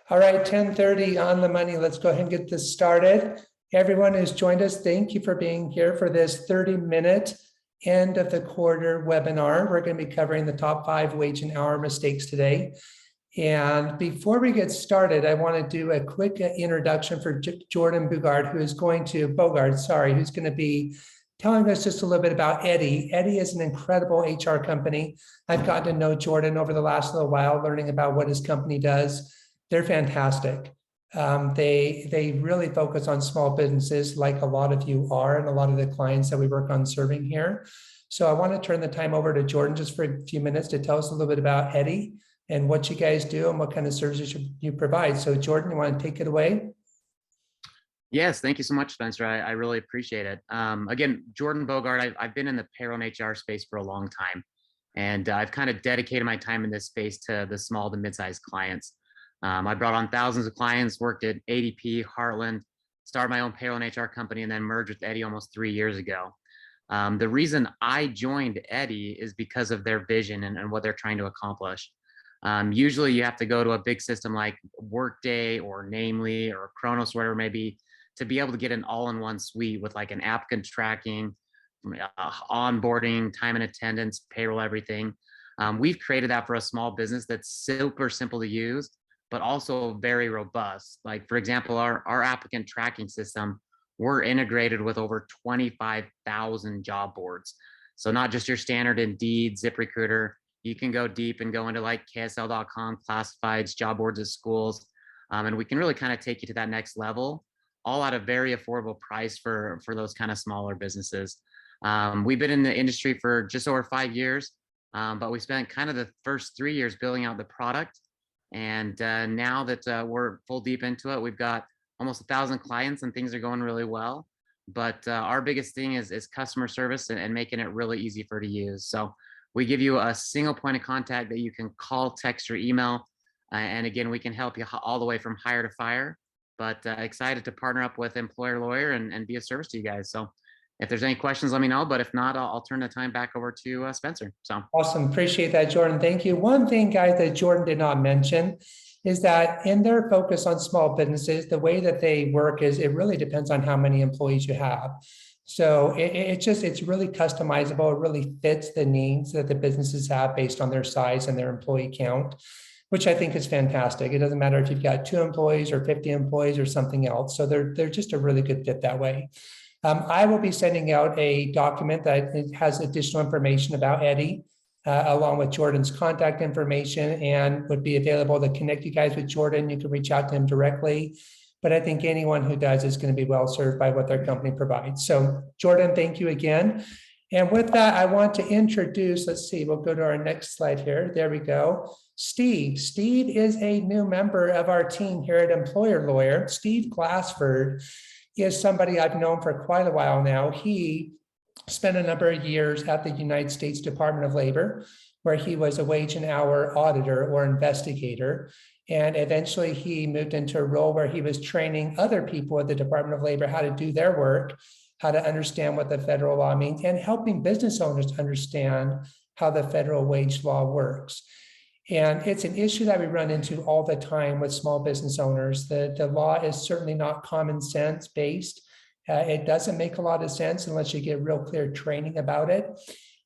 All right, 10:30 on the money. Let's go ahead and get this started. Everyone who's joined us, thank you for being here for this 30-minute end of the quarter webinar. We're going to be covering the top 5 wage and hour mistakes today. And before we get started, I want to do a quick introduction for Jordan Bogart, who's going to be telling us just a little bit about Eddie. Eddie is an incredible HR company. I've gotten to know Jordan over the last little while, learning about what his company does. They're fantastic. They really focus on small businesses like a lot of you are and a lot of the clients that we work on serving here. So I want to turn the time over to Jordan just for a few minutes to tell us a little bit about Eddie and what you guys do and what kind of services you provide. So Jordan, you want to take it away? Yes, thank you so much, Spencer. I really appreciate it. Again, Jordan Bogart, I've been in the payroll and HR space for a long time, and I've kind of dedicated my time in this space to the small to mid-sized clients. I brought on thousands of clients, worked at ADP, Heartland, started my own payroll and HR company, and then merged with Eddie almost 3 years ago. The reason I joined Eddie is because of their vision and what they're trying to accomplish. Usually you have to go to a big system like Workday or Namely or Kronos, whatever it may be, to be able to get an all-in-one suite with like an applicant tracking, onboarding, time and attendance, payroll, everything. We've created that for a small business that's super simple to use, but also very robust. Like, for example, our applicant tracking system, we're integrated with over 25,000 job boards. So not just your standard Indeed, ZipRecruiter, you can go deep and go into like KSL.com, classifieds, job boards at schools. And we can really kind of take you to that next level, all at a very affordable price for those kind of smaller businesses. We've been in the industry for just over 5 years, but we spent kind of the first 3 years building out the product. And now that we're full deep into it, we've got almost 1,000 clients and things are going really well. But our biggest thing is customer service and making it really easy for you to use. So we give you a single point of contact that you can call, text, or email. And again, we can help you all the way from hire to fire. But excited to partner up with Employer Lawyer and be of service to you guys. So if there's any questions, let me know. But if not, I'll turn the time back over to Spencer. So awesome. Appreciate that, Jordan. Thank you. One thing, guys, that Jordan did not mention is that in their focus on small businesses, the way that they work is it really depends on how many employees you have. So it's really customizable. It really fits the needs that the businesses have based on their size and their employee count, which I think is fantastic. It doesn't matter if you've got 2 employees or 50 employees or something else. So they're just a really good fit that way. I will be sending out a document that has additional information about Eddie, along with Jordan's contact information, and would be available to connect you guys with Jordan. You can reach out to him directly. But I think anyone who does is going to be well served by what their company provides. So Jordan, thank you again. And with that, I want to introduce, let's see, we'll go to our next slide here. There we go. Steve. Steve is a new member of our team here at Employer Lawyer. Steve Glassford is somebody I've known for quite a while now. He spent a number of years at the United States Department of Labor, where he was a wage and hour auditor or investigator. And eventually he moved into a role where he was training other people at the Department of Labor how to do their work, how to understand what the federal law means, and helping business owners understand how the federal wage law works. And it's an issue that we run into all the time with small business owners. The law is certainly not common sense based. It doesn't make a lot of sense unless you get real clear training about it.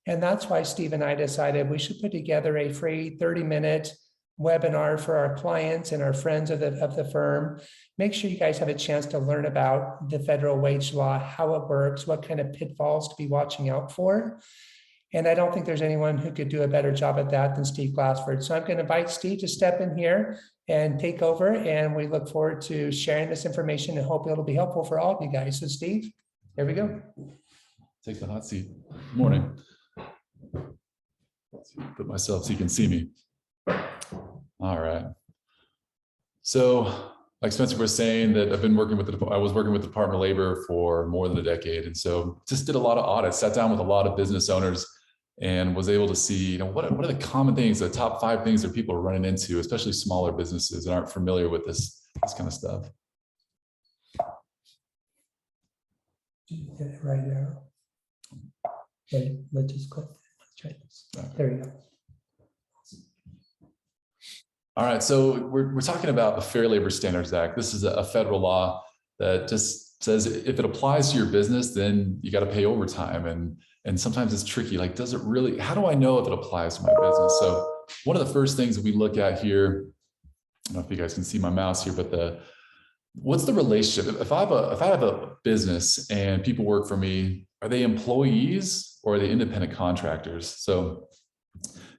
And that's why Steve and I decided we should put together a free 30-minute webinar for our clients and our friends of the firm. Make sure you guys have a chance to learn about the federal wage law, how it works, what kind of pitfalls to be watching out for. And I don't think there's anyone who could do a better job at that than Steve Glassford. So I'm going to invite Steve to step in here and take over. And we look forward to sharing this information and hope it'll be helpful for all of you guys. So Steve, here we go. Take the hot seat. Morning. Put myself so you can see me. All right. So like Spencer was saying, that I was working with the Department of Labor for more than a decade. And so just did a lot of audits, sat down with a lot of business owners and was able to see, what are the common things, the top 5 things that people are running into, especially smaller businesses that aren't familiar with this kind of stuff. Get it right there. Okay, let's just click. Let's try this. There you go. All right, so we're talking about the Fair Labor Standards Act. This is a federal law that just says if it applies to your business, then you got to pay overtime. And sometimes it's tricky. Like, does it really? How do I know if it applies to my business? So one of the first things that we look at here, I don't know if you guys can see my mouse here, but what's the relationship? If I have a business and people work for me, are they employees or are they independent contractors? So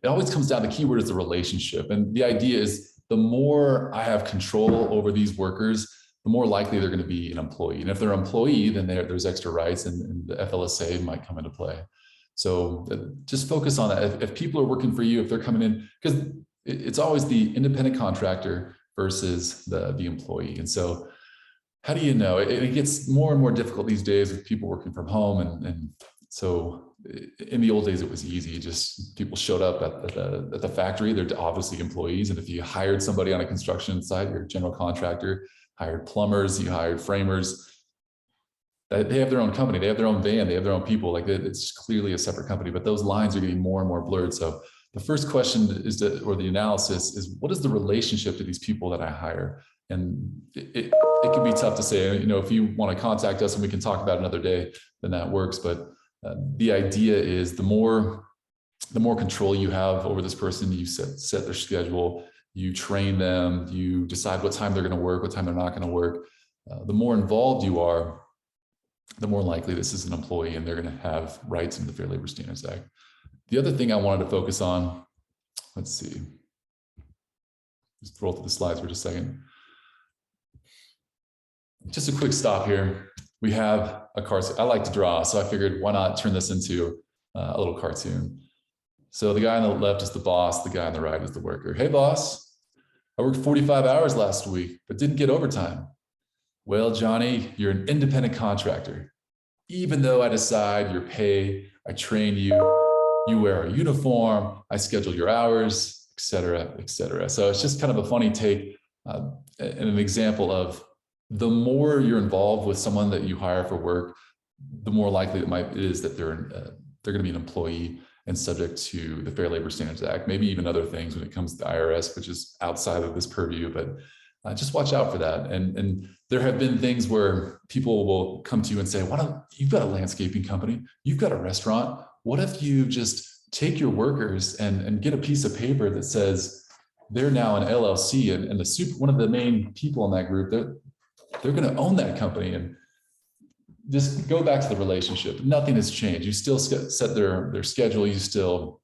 it always comes down, the keyword is the relationship. And the idea is the more I have control over these workers, the more likely they're going to be an employee. And if they're an employee, then there's extra rights and the FLSA might come into play. So just focus on that. If people are working for you, if they're coming in, because it's always the independent contractor versus the employee. And so how do you know? It gets more and more difficult these days with people working from home. And so in the old days, it was easy. Just people showed up at the factory. They're obviously employees. And if you hired somebody on a construction site, you're a general contractor, hired plumbers, you hired framers, they have their own company. They have their own van. They have their own people. Like, it's clearly a separate company, but those lines are getting more and more blurred. So the first question is or the analysis is, what is the relationship to these people that I hire? And it can be tough to say, if you want to contact us and we can talk about it another day, then that works. But the idea is the more control you have over this person, you set their schedule, you train them, you decide what time they're going to work, what time they're not going to work. The more involved you are, the more likely this is an employee and they're going to have rights in the Fair Labor Standards Act. The other thing I wanted to focus on, let's see, just roll through the slides for just a second. Just a quick stop here. We have a cartoon. I like to draw, so I figured why not turn this into a little cartoon. So the guy on the left is the boss. The guy on the right is the worker. Hey, boss, I worked 45 hours last week, but didn't get overtime. Well, Johnny, you're an independent contractor. Even though I decide your pay, I train you, you wear a uniform, I schedule your hours, et cetera, et cetera. So it's just kind of a funny take and an example of the more you're involved with someone that you hire for work, the more likely it is that they're going to be an employee and subject to the Fair Labor Standards Act, maybe even other things when it comes to the IRS, which is outside of this purview, but just watch out for that. And there have been things where people will come to you and say, you've got a landscaping company, you've got a restaurant. What if you just take your workers and get a piece of paper that says they're now an LLC and one of the main people in that group, they're going to own that company, and just go back to the relationship. Nothing has changed. You still set their schedule. You still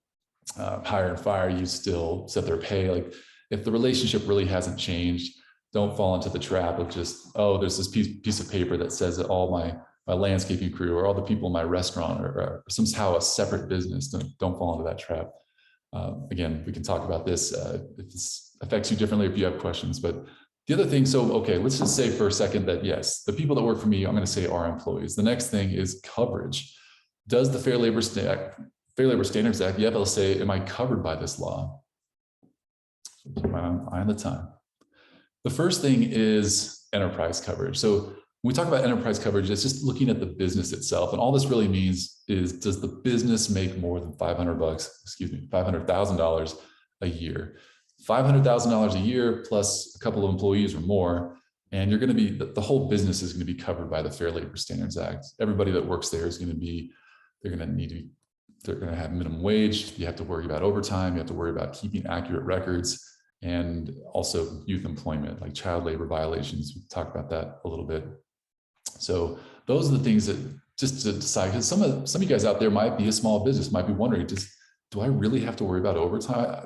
hire and fire. You still set their pay. Like, if the relationship really hasn't changed, don't fall into the trap of just, there's this piece of paper that says that all my landscaping crew or all the people in my restaurant are somehow a separate business. Don't fall into that trap. Again, we can talk about this if this affects you differently, if you have questions. But the other thing, let's just say for a second that yes, the people that work for me, I'm going to say are employees. The next thing is coverage. Does the Fair Labor Standards Act, the FLSA, am I covered by this law? Keep my eye on the time. The first thing is enterprise coverage. So when we talk about enterprise coverage, it's just looking at the business itself. And all this really means is, does the business make more than $500,000 a year? $500,000 a year plus a couple of employees or more, and you're going to be, the whole business is going to be covered by the Fair Labor Standards Act. Everybody that works there is going to be, they're going to have minimum wage. You have to worry about overtime. You have to worry about keeping accurate records, and also youth employment, like child labor violations. We talked about that a little bit. So those are the things that just to decide, because some of you guys out there might be a small business, might be wondering, do I really have to worry about overtime?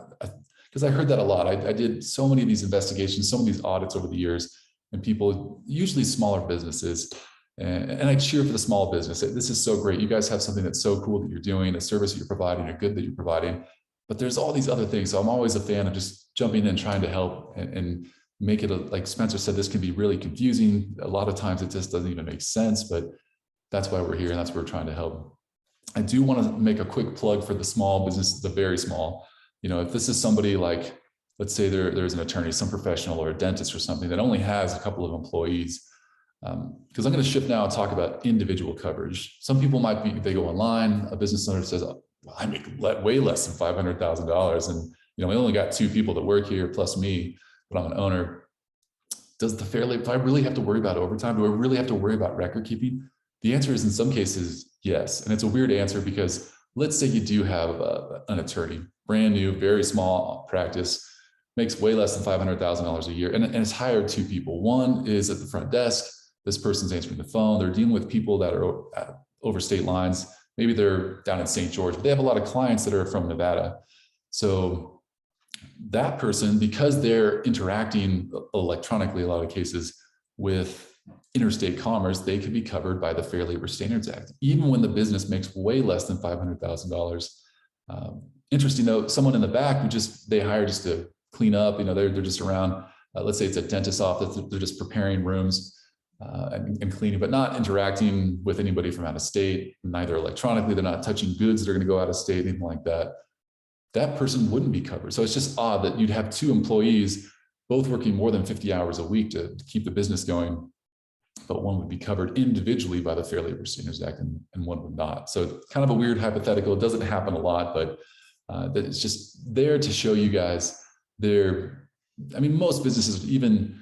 Because I heard that a lot. I did so many of these investigations, so many of these audits over the years, and people, usually smaller businesses, and I cheer for the small business. This is so great. You guys have something that's so cool that you're doing, a service that you're providing, a good that you're providing, but there's all these other things. So I'm always a fan of just jumping in, trying to help and make it, like Spencer said, this can be really confusing. A lot of times it just doesn't even make sense, but that's why we're here and that's where we're trying to help. I do want to make a quick plug for the small business, the very small. If this is somebody like, let's say there's an attorney, some professional or a dentist or something that only has a couple of employees, because I'm going to shift now and talk about individual coverage. Some people might be, they go online, a business owner says, well, I make way less than $500,000. And we only got 2 people that work here plus me, but I'm an owner. Does the fair labor, do I really have to worry about overtime? Do I really have to worry about record keeping? The answer is in some cases, yes. And it's a weird answer because let's say you do have an attorney, brand new, very small practice, makes way less than $500,000 a year, and it's hired 2 people. One is at the front desk. This person's answering the phone. They're dealing with people that are over state lines. Maybe they're down in St. George, but they have a lot of clients that are from Nevada. So that person, because they're interacting electronically, a lot of cases with interstate commerce, they could be covered by the Fair Labor Standards Act, even when the business makes way less than $500,000. Interesting though, someone in the back who they hire just to clean up, they're just around, let's say it's a dentist's office, they're just preparing rooms and cleaning, but not interacting with anybody from out of state, neither electronically, they're not touching goods that are going to go out of state, anything like that. That person wouldn't be covered. So it's just odd that you'd have 2 employees, both working more than 50 hours a week to keep the business going, but one would be covered individually by the Fair Labor Standards Act and one would not. So kind of a weird hypothetical. It doesn't happen a lot, but it's just there to show you guys most businesses, even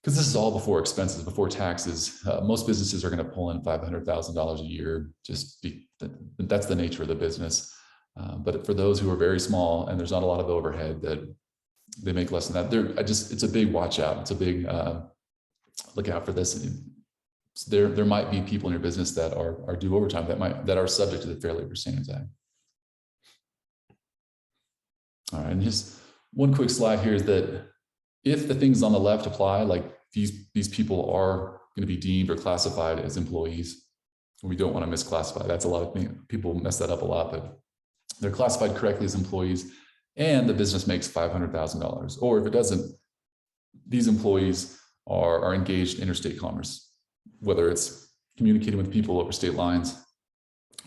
because this is all before expenses, before taxes, most businesses are going to pull in $500,000 a year. That's the nature of the business. But for those who are very small and there's not a lot of overhead, that they make less than that, it's a big watch out. It's a big look out for this. There might be people in your business that are due overtime that are subject to the Fair Labor Standards Act. All right, and just one quick slide here is that if the things on the left apply, like these people are going to be deemed or classified as employees, we don't want to misclassify. That's a lot of things. People mess that up a lot, but they're classified correctly as employees and the business makes $500,000. Or if it doesn't, these employees are engaged in interstate commerce, whether it's communicating with people over state lines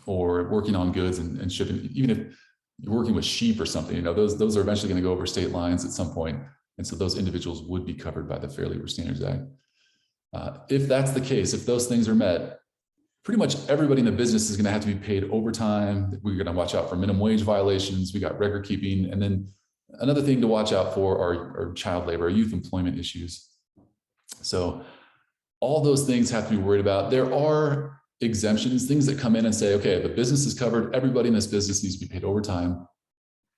or working on goods and shipping. Even if you're working with sheep or something, those are eventually going to go over state lines at some point. And so those individuals would be covered by the Fair Labor Standards Act. If that's the case, if those things are met, pretty much everybody in the business is going to have to be paid overtime. We're going to watch out for minimum wage violations. We got record keeping. And then another thing to watch out for are child labor, youth employment issues. So all those things have to be worried about. There are exemptions, things that come in and say, okay, the business is covered. Everybody in this business needs to be paid overtime,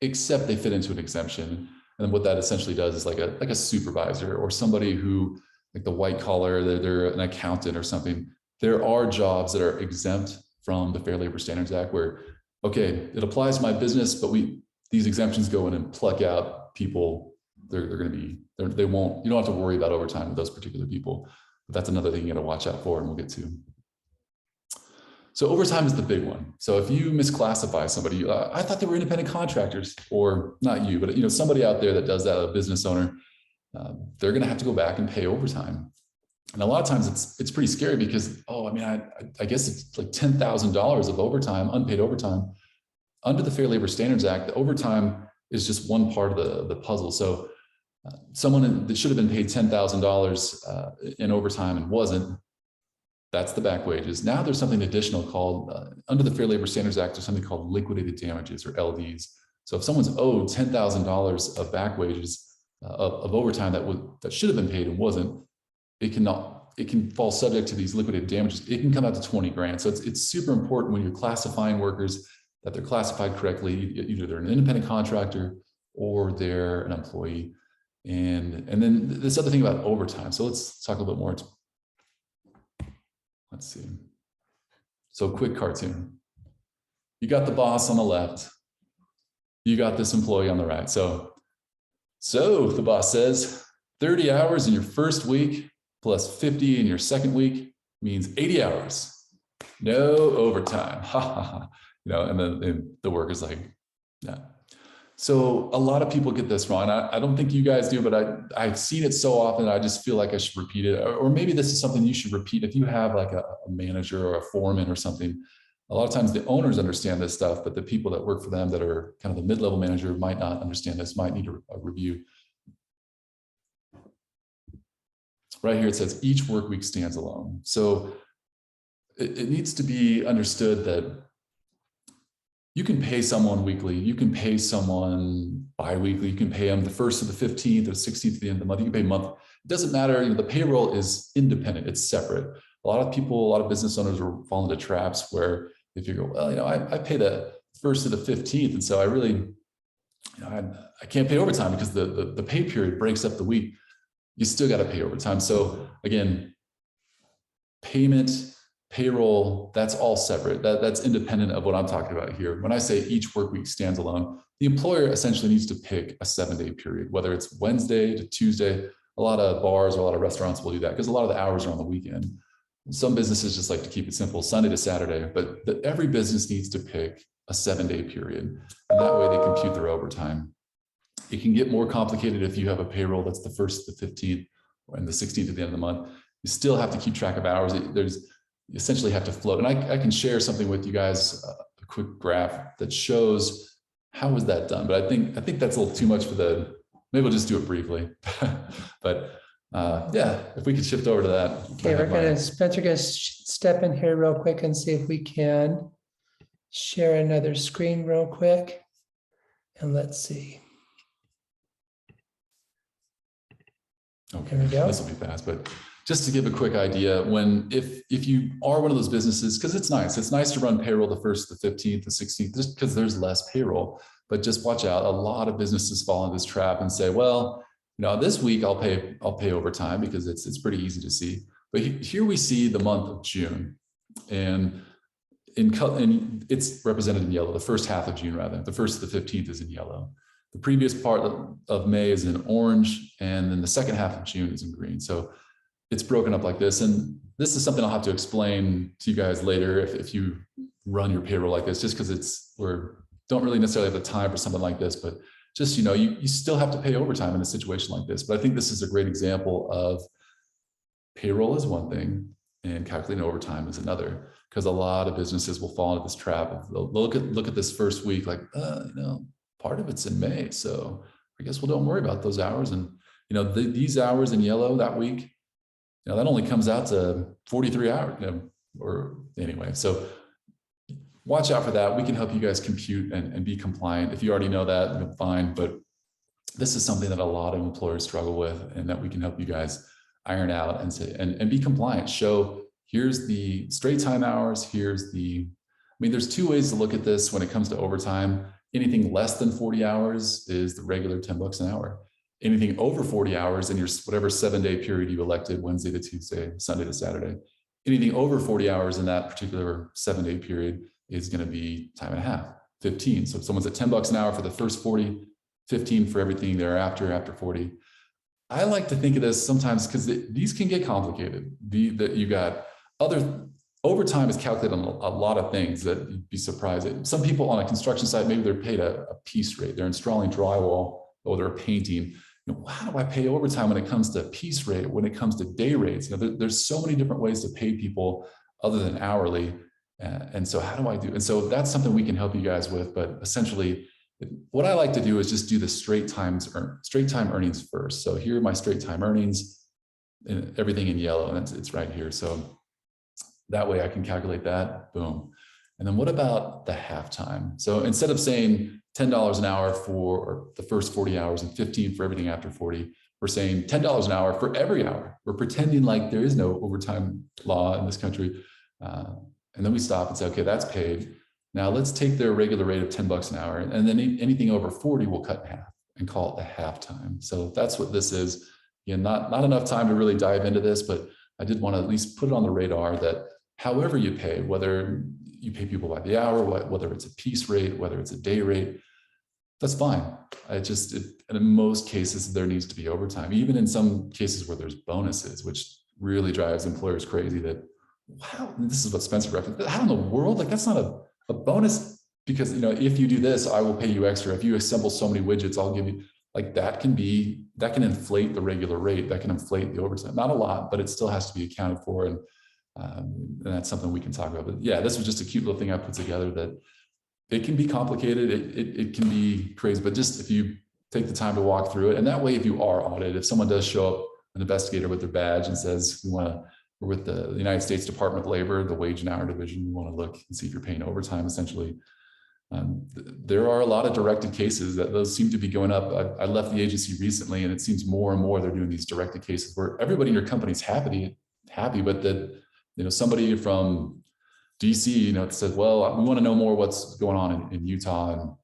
except they fit into an exemption. And what that essentially does is like a supervisor or somebody who, like the white collar, they're an accountant or something. There are jobs that are exempt from the Fair Labor Standards Act where, okay, it applies to my business, but these exemptions go in and pluck out people. They won't, you don't have to worry about overtime with those particular people. But that's another thing you got to watch out for, and we'll get to. So overtime is the big one. So if you misclassify somebody, I thought they were independent contractors, or not you, but somebody out there that does that, a business owner, they're going to have to go back and pay overtime. And a lot of times it's pretty scary because, I guess it's like $10,000 of overtime, unpaid overtime. Under the Fair Labor Standards Act, the overtime is just one part of the puzzle. So someone that should have been paid $10,000 in overtime and wasn't, that's the back wages. Now there's something additional called, under the Fair Labor Standards Act, there's something called liquidated damages, or LDs. So if someone's owed $10,000 of back wages of overtime that should have been paid and wasn't, it can fall subject to these liquidated damages. It can come out to 20 grand. So it's super important when you're classifying workers that they're classified correctly. Either they're an independent contractor or they're an employee. And then this other thing about overtime. So let's talk a little bit more. Let's see. So quick cartoon. You got the boss on the left. You got this employee on the right. So the boss says 30 hours in your first week plus 50 in your second week means 80 hours. No overtime. Ha ha ha. And then the worker's like, yeah. So a lot of people get this wrong. I don't think you guys do, but I've seen it so often. I just feel like I should repeat it. Or maybe this is something you should repeat. If you have like a manager or a foreman or something, a lot of times the owners understand this stuff, but the people that work for them that are kind of the mid-level manager might not understand this, might need a review. Right here, it says each work week stands alone. So it needs to be understood that you can pay someone weekly, you can pay someone bi-weekly, you can pay them the 1st or the 15th or 16th at the end of the month, you can pay month. It doesn't matter, the payroll is independent, it's separate. A lot of people, a lot of business owners will fall into traps where if you go, well, I pay the 1st to the 15th, and so I really, I can't pay overtime because the pay period breaks up the week. You still got to pay overtime. So again, payment, payroll, that's all separate. That's independent of what I'm talking about here. When I say each work week stands alone, the employer essentially needs to pick a 7-day period, whether it's Wednesday to Tuesday. A lot of bars or a lot of restaurants will do that because a lot of the hours are on the weekend. Some businesses just like to keep it simple, Sunday to Saturday, but every business needs to pick a 7-day period. And that way they compute their overtime. It can get more complicated if you have a payroll that's the 1st to the 15th and the 16th at the end of the month. You still have to keep track of hours. You essentially have to float. And I can share something with you guys, a quick graph that shows how was that done. But I think that's a little too much for maybe we'll just do it briefly. But yeah, if we could shift over to that. Okay, Spencer, gonna step in here real quick and see if we can share another screen real quick. And let's see. Okay, there we go. This will be fast, but just to give a quick idea, if you are one of those businesses, because it's nice to run payroll the 1st, the 15th, the 16th, just because there's less payroll. But just watch out. A lot of businesses fall into this trap and say, well, this week I'll pay overtime because it's pretty easy to see. But here we see the month of June, and it's represented in yellow. The first half of June, rather, the 1st to the 15th is in yellow. The previous part of May is in orange, and then the second half of June is in green. So it's broken up like this. And this is something I'll have to explain to you guys later if you run your payroll like this, just because we don't really necessarily have the time for something like this, but just, you still have to pay overtime in a situation like this. But I think this is a great example of payroll is one thing and calculating overtime is another, because a lot of businesses will fall into this trap of look at this first week, like, part of it's in May. So I guess don't worry about those hours. And, these hours in yellow that week, that only comes out to 43 hours, or anyway. So watch out for that. We can help you guys compute and be compliant. If you already know that, fine. But this is something that a lot of employers struggle with, and that we can help you guys iron out and say, and be compliant. Show, here's the straight time hours. There's 2 ways to look at this when it comes to overtime. Anything less than 40 hours is the regular $10 an hour. Anything over 40 hours in your whatever 7-day period you elected, Wednesday to Tuesday, Sunday to Saturday, anything over 40 hours in that particular 7-day period is going to be time and a half, 15. So if someone's at $10 an hour for the first 40, 15 for everything thereafter, after 40. I like to think of this sometimes because these can get complicated. You got other overtime is calculated on a lot of things that you'd be surprised at. Some people on a construction site, maybe they're paid a piece rate. They're installing drywall or they're painting. How do I pay overtime when it comes to piece rate, when it comes to day rates? There's so many different ways to pay people other than hourly. And so how do I do? And so that's something we can help you guys with. But essentially, what I like to do is just do the straight time earnings first. So here are my straight time earnings, and everything in yellow, and it's right here. So that way I can calculate that, boom. And then what about the halftime? So instead of saying $10 an hour for the first 40 hours and 15 for everything after 40, we're saying $10 an hour for every hour. We're pretending like there is no overtime law in this country. And then we stop and say, okay, that's paid. Now let's take their regular rate of $10 an hour, and then anything over 40 we'll cut in half and call it the halftime. So that's what this is. Again, not enough time to really dive into this, but I did want to at least put it on the radar that however you pay, whether you pay people by the hour, whether it's a piece rate, whether it's a day rate, that's fine. In most cases, there needs to be overtime, even in some cases where there's bonuses, which really drives employers crazy that, wow, this is what Spencer referenced. How in the world? Like, that's not a bonus, because, if you do this, I will pay you extra. If you assemble so many widgets, I'll give you, like, that can inflate the regular rate. That can inflate the overtime. Not a lot, but it still has to be accounted for. And that's something we can talk about. But yeah, this was just a cute little thing I put together that it can be complicated. It can be crazy, but just if you take the time to walk through it, and that way, if you are audited, if someone does show up, an investigator with their badge and says, we're with the United States Department of Labor, the wage and hour division, we want to look and see if you're paying overtime, essentially, There are a lot of directed cases that those seem to be going up. I left the agency recently, and it seems more and more they're doing these directed cases where everybody in your company is happy, but that, you know, somebody from DC, you know, said, well, we want to know more what's going on in Utah,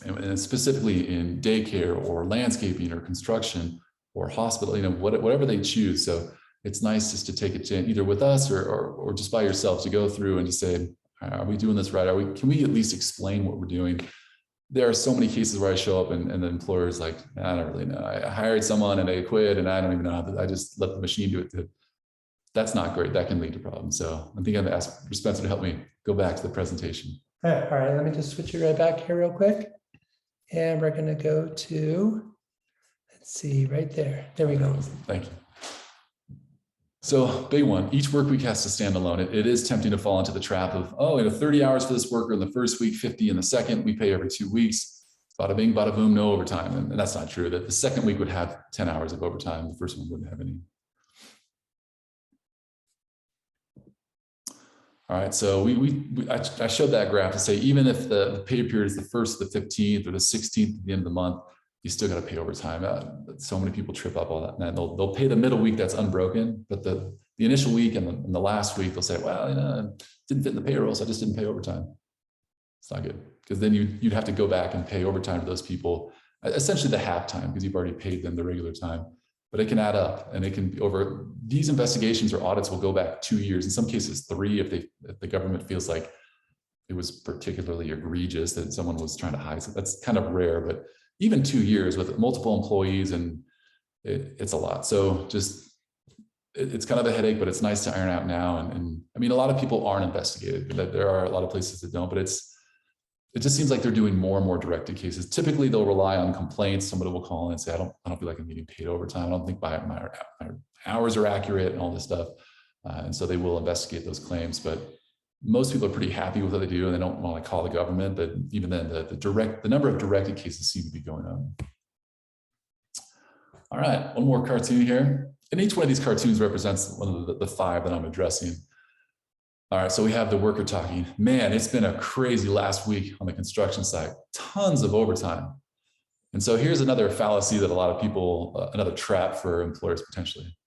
and specifically in daycare or landscaping or construction or hospital, you know, whatever they choose. So it's nice just to take it to either with us or just by yourself to go through and just say, are we doing this right? Can we at least explain what we're doing? There are so many cases where I show up and the employer is like, I don't really know. I hired someone and they quit and I don't even know how I just let the machine do it. That's not great. That can lead to problems. So I think I'm going to ask Spencer to help me go back to the presentation. All right, let me just switch it right back here real quick. And we're going to go to, let's see, right there. There we go. Thank you. So big one, each work week has to stand alone. It is tempting to fall into the trap of, oh, 30 hours for this worker in the first week, 50 in the second, we pay every 2 weeks, bada bing, bada boom, no overtime. And that's not true. That the second week would have 10 hours of overtime. The first one wouldn't have any. All right, so I showed that graph to say, even if the pay period is the 1st, the 15th, or the 16th at the end of the month, you still got to pay overtime. So many people trip up all that. And they'll pay the middle week that's unbroken, but the initial week and the last week, they'll say, well, you know, it didn't fit in the payroll, so I just didn't pay overtime. It's not good, because then you'd have to go back and pay overtime to those people, essentially the half time, because you've already paid them the regular time. But it can add up, and it can be over. These investigations or audits will go back 2 years, in some cases 3, if the government feels like it was particularly egregious that someone was trying to hide. So that's kind of rare, but even 2 years with multiple employees, and it's a lot. So just, it's kind of a headache, but it's nice to iron out now. And I mean, a lot of people aren't investigated. There are a lot of places that don't, but it just seems like they're doing more and more directed cases. Typically, they'll rely on complaints. Somebody will call in and say, I don't feel like I'm getting paid overtime. I don't think my hours are accurate and all this stuff. And so they will investigate those claims. But most people are pretty happy with what they do, and they don't want to call the government. But even then, the number of directed cases seem to be going up. All right, one more cartoon here. And each one of these cartoons represents one of the 5 that I'm addressing. All right, so we have the worker talking. Man, it's been a crazy last week on the construction site. Tons of overtime. And so here's another fallacy that a lot of people, another trap for employers potentially.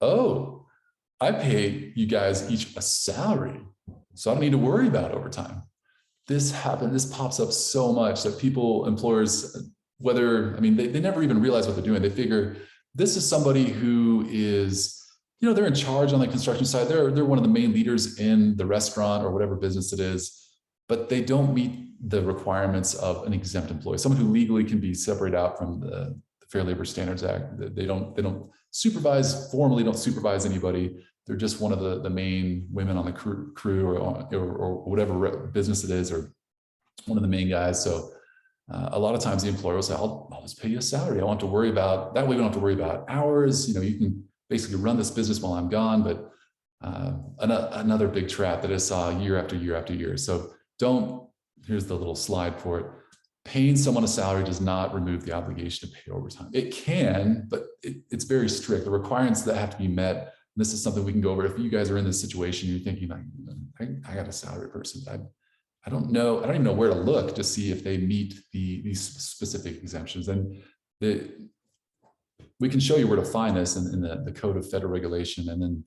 Oh, I pay you guys each a salary, so I don't need to worry about overtime. This pops up so much that employers, they never even realize what they're doing. They figure this is somebody who is, they're in charge on the construction side. They're one of the main leaders in the restaurant or whatever business it is, but they don't meet the requirements of an exempt employee, someone who legally can be separated out from the Fair Labor Standards Act. They don't formally don't supervise anybody. They're just one of the main women on the crew or whatever business it is, or one of the main guys. So a lot of times the employer will say, I'll just pay you a salary. I want to worry about, that way we don't have to worry about hours. You can basically run this business while I'm gone. But another big trap that I saw year after year after year. So here's the little slide for it. Paying someone a salary does not remove the obligation to pay overtime. It can, but it's very strict. The requirements that have to be met. And this is something we can go over. If you guys are in this situation, you're thinking, like, I got a salary person. I don't know. I don't even know where to look to see if they meet these specific exemptions. And we can show you where to find this in the Code of Federal Regulation. And then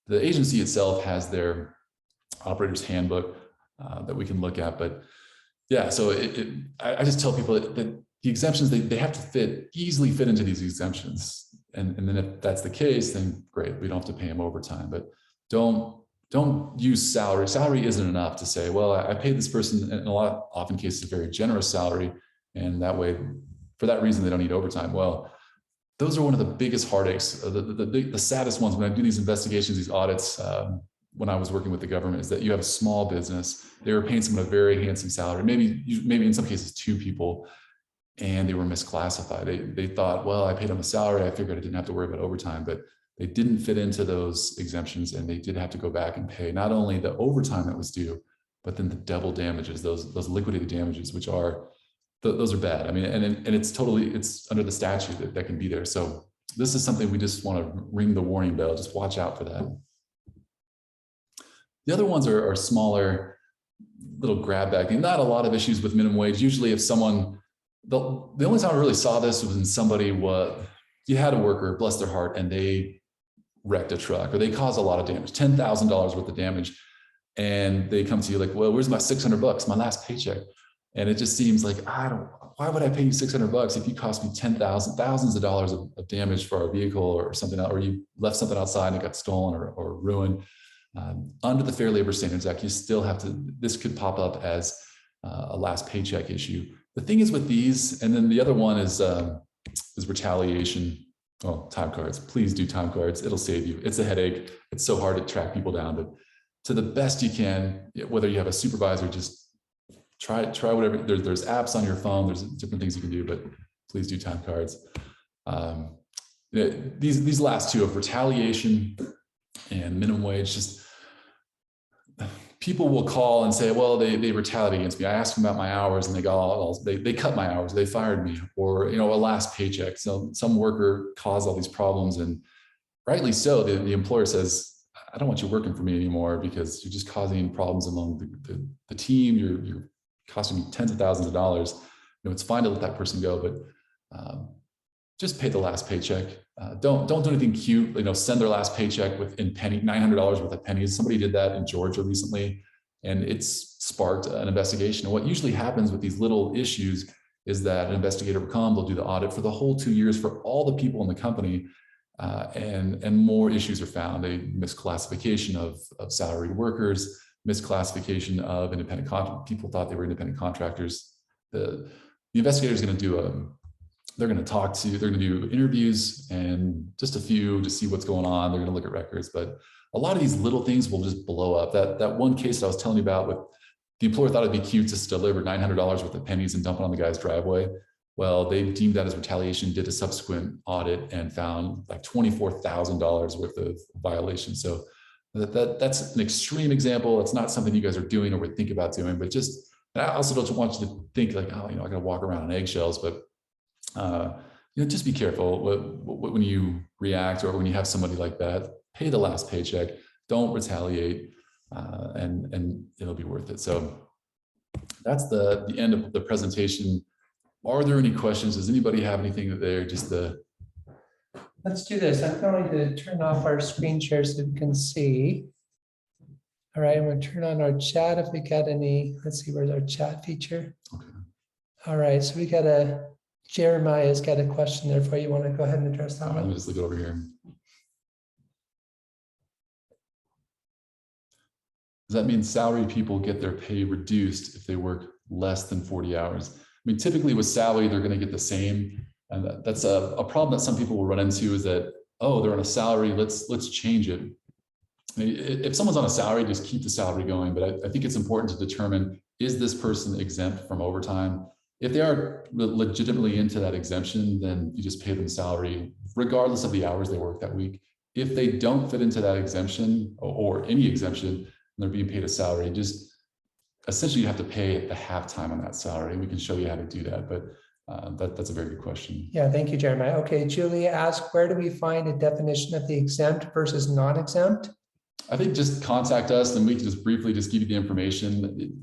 the agency itself has their operator's handbook that we can look at. But yeah, so I just tell people that the exemptions, they have to easily fit into these exemptions. And then if that's the case, then great, we don't have to pay them overtime. But don't use salary. Salary isn't enough to say, well, I paid this person in often cases, a very generous salary, and that way, for that reason, they don't need overtime. Well, those are one of the biggest heartaches, the saddest ones when I do these investigations, these audits, when I was working with the government, is that you have a small business. They were paying someone a very handsome salary, maybe in some cases 2 people, and they were misclassified. They thought, well, I paid them a salary. I figured I didn't have to worry about overtime, but they didn't fit into those exemptions, and they did have to go back and pay not only the overtime that was due, but then the double damages, those liquidated damages, which are, those are bad. I mean, and it's under the statute that can be there. So this is something we just want to ring the warning bell. Just watch out for that. The other ones are smaller. little grab bag thing. Not a lot of issues with minimum wage. Usually if someone, the only time I really saw this was when somebody you had a worker, bless their heart, and they wrecked a truck or they caused a lot of damage, $10,000 worth of damage. And they come to you like, well, where's my $600, my last paycheck? And it just seems like, why would I pay you $600 if you cost me thousands of dollars of damage for our vehicle or something, or you left something outside and it got stolen or ruined. Under the Fair Labor Standards Act, you still have to, this could pop up as a last paycheck issue. The thing is with these, and then the other one is retaliation. Well, time cards, please do time cards. It'll save you. It's a headache. It's so hard to track people down, but to the best you can, whether you have a supervisor, just try whatever. There's apps on your phone. There's different things you can do, but please do time cards. These last two of retaliation and minimum wage, just people will call and say, well, they retaliated against me. I asked them about my hours and they cut my hours. They fired me, or, a last paycheck. So some worker caused all these problems, and rightly so. The employer says, I don't want you working for me anymore because you're just causing problems among the team. You're costing me tens of thousands of dollars. It's fine to let that person go, but just pay the last paycheck. Don't do anything cute. Send their last paycheck in $900 worth of pennies. Somebody did that in Georgia recently, and it's sparked an investigation. And what usually happens with these little issues is that an investigator will come, they'll do the audit for the whole 2 years for all the people in the company, and more issues are found. A misclassification of salaried workers, misclassification of independent contractors. People thought they were independent contractors. The investigator is going to do they're going to do interviews and just a few to see what's going on. They're going to look at records, but a lot of these little things will just blow up. That one case that I was telling you about, with the employer thought it'd be cute just to deliver $900 worth of pennies and dump it on the guy's driveway. Well, they deemed that as retaliation, did a subsequent audit and found like $24,000 worth of violations. So that's an extreme example. It's not something you guys are doing or would think about doing, but I also don't want you to think like, I got to walk around on eggshells, but just be careful when you react or when you have somebody like that. Pay the last paycheck. Don't retaliate, and it'll be worth it. So that's the end of the presentation. Are there any questions? Does anybody have anything that they're Let's do this. I'm going to turn off our screen share so we can see. All right, I'm going to turn on our chat if we got any. Let's see, where's our chat feature? Okay. All right, so we got Jeremiah's got a question there for you. Want to go ahead and address that one? Let me just look it over here. Does that mean salary people get their pay reduced if they work less than 40 hours? Typically with salary, they're going to get the same. And that's a problem that some people will run into, is that, oh, they're on a salary, let's change it. If someone's on a salary, just keep the salary going. But I think it's important to determine, is this person exempt from overtime? If they are legitimately into that exemption, then you just pay them salary regardless of the hours they work that week. If they don't fit into that exemption or any exemption, and they're being paid a salary, just essentially you have to pay at the halftime on that salary. We can show you how to do that, but that's a very good question. Yeah, thank you, Jeremiah. Okay, Julia asked, where do we find a definition of the exempt versus non-exempt? I think just contact us and we can just briefly just give you the information.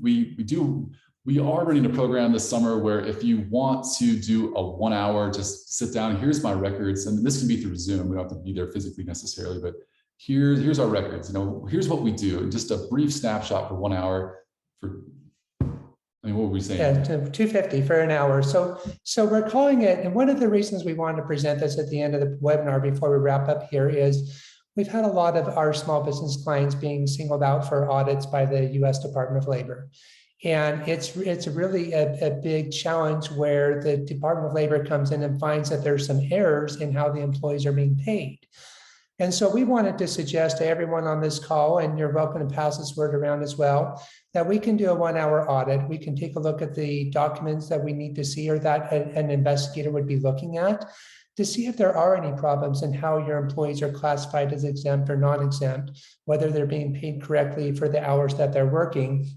We are running a program this summer where if you want to do a 1 hour, just sit down, here's my records. And this can be through Zoom. We don't have to be there physically necessarily, but here's our records. Here's what we do. And just a brief snapshot for 1 hour what were we saying? Yeah, $250 for an hour. So we're calling it, and one of the reasons we wanted to present this at the end of the webinar before we wrap up here is we've had a lot of our small business clients being singled out for audits by the US Department of Labor. And it's really a big challenge where the Department of Labor comes in and finds that there's some errors in how the employees are being paid. And so we wanted to suggest to everyone on this call, and you're welcome to pass this word around as well, that we can do a 1 hour audit. We can take a look at the documents that we need to see or that an investigator would be looking at to see if there are any problems in how your employees are classified as exempt or non-exempt, whether they're being paid correctly for the hours that they're working,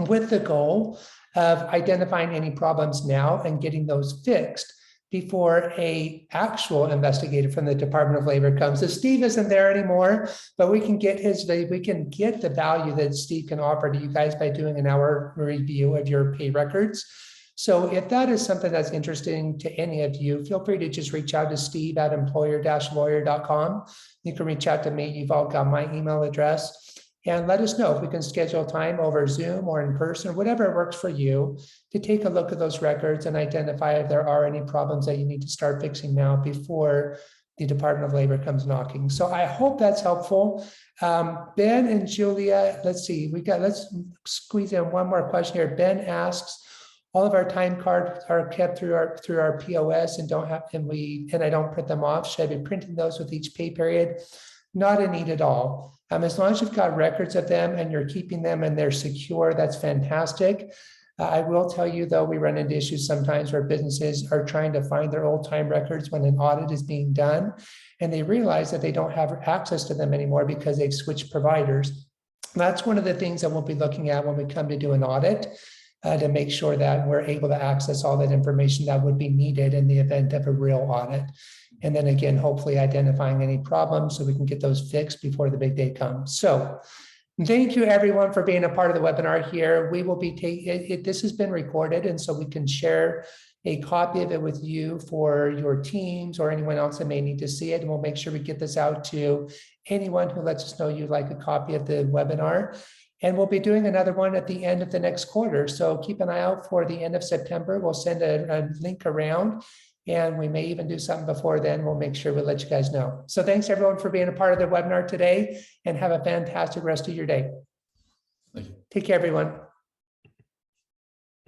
with the goal of identifying any problems now and getting those fixed before a actual investigator from the Department of Labor comes. So Steve isn't there anymore, but we can get the value that Steve can offer to you guys by doing an hour review of your pay records. So if that is something that's interesting to any of you, feel free to just reach out to Steve at employer-lawyer.com. You can reach out to me. You've all got my email address. And let us know if we can schedule time over Zoom or in person, whatever works for you, to take a look at those records and identify if there are any problems that you need to start fixing now before the Department of Labor comes knocking. So I hope that's helpful. Ben and Julia, let's see, let's squeeze in one more question here. Ben asks, all of our time cards are kept through our POS and I don't print them off. Should I be printing those with each pay period? Not a need at all. As long as you've got records of them and you're keeping them and they're secure, that's fantastic. I will tell you, though, we run into issues sometimes where businesses are trying to find their old time records when an audit is being done, and they realize that they don't have access to them anymore because they've switched providers. That's one of the things that we'll be looking at when we come to do an audit, to make sure that we're able to access all that information that would be needed in the event of a real audit. And then again, hopefully identifying any problems so we can get those fixed before the big day comes. So thank you everyone for being a part of the webinar here. We will be taking, this has been recorded, and so we can share a copy of it with you for your teams or anyone else that may need to see it. And we'll make sure we get this out to anyone who lets us know you'd like a copy of the webinar. And we'll be doing another one at the end of the next quarter. So keep an eye out for the end of September. We'll send a link around, and we may even do something before then. We'll make sure we let you guys know. So thanks everyone for being a part of the webinar today, and have a fantastic rest of your day. Thank you. Take care, everyone.